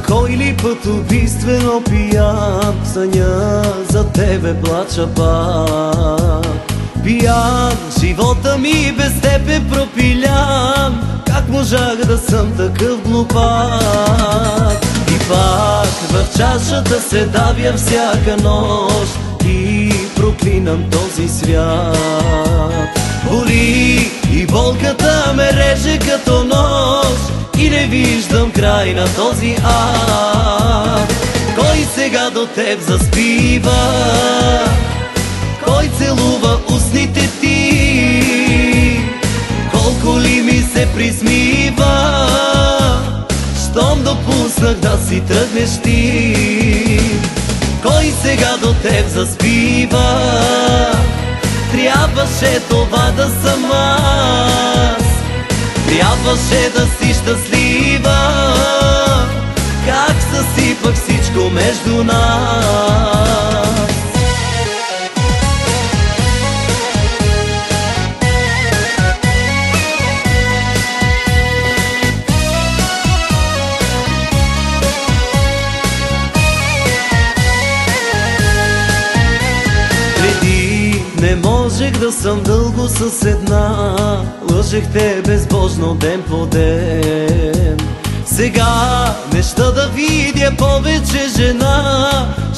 Кой ли път убийствено пиян, в съня за тебе плача пак. Пиян, живота ми без теб е пропилян, как можах да съм такъв глупак? И пак в чашата се давя всяка нощ и проклинам този свят. Боли и болката ме реже като нож и не виждам край на този ад. Кой сега до теб заспива? Кой целува устните ти? Колко ли ми се присмива, щом допуснах да си тръгнеш ти? Кой сега до теб заспива? Трябваше това да съм аз, трябваше да си щастлива. Как съсипах всичко между нас? Не можех да съм дълго с една, лъжех те безбожно ден по ден. Сега неща да видя повече жена,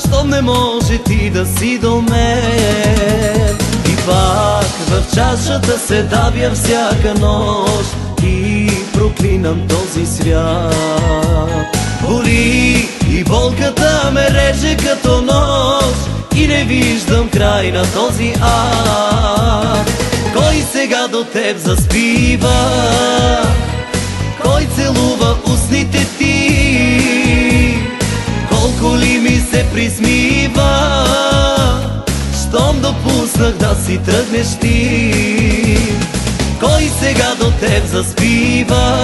щом не може ти да си до мен. И пак в чашата се давя всяка нощ и проклинам този свят. Боли и болката ме реже като нож и не виждам край на този ад. Кой сега до теб заспива? Кой целува устните ти? Колко ли ми се присмива, щом допуснах да си тръгнеш ти? Кой сега до теб заспива?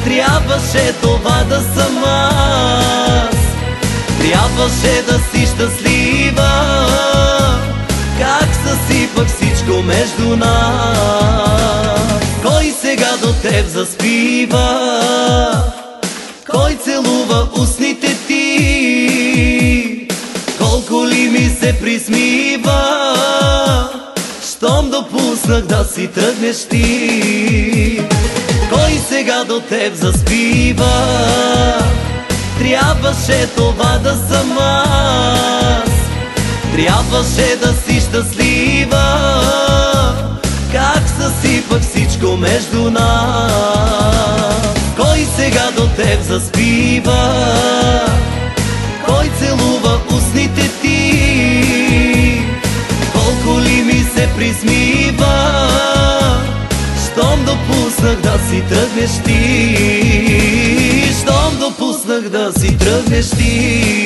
Трябваше това да съм аз, трябваше да си щастлива. Как съсипах всичко между нас? Кой сега до теб заспива? Кой целува устните ти? Колко ли ми се присмива, щом допуснах да си тръгнеш ти? Кой сега до теб заспива? Трябваше това да съм аз, трябваше да си щастлива. Как съсипах всичко между нас? Кой сега до теб заспива? Кой целува устните ти? Колко ли ми се присмива, щом допуснах да си тръгнеш ти? Щом допуснах да си тръгнеш ти?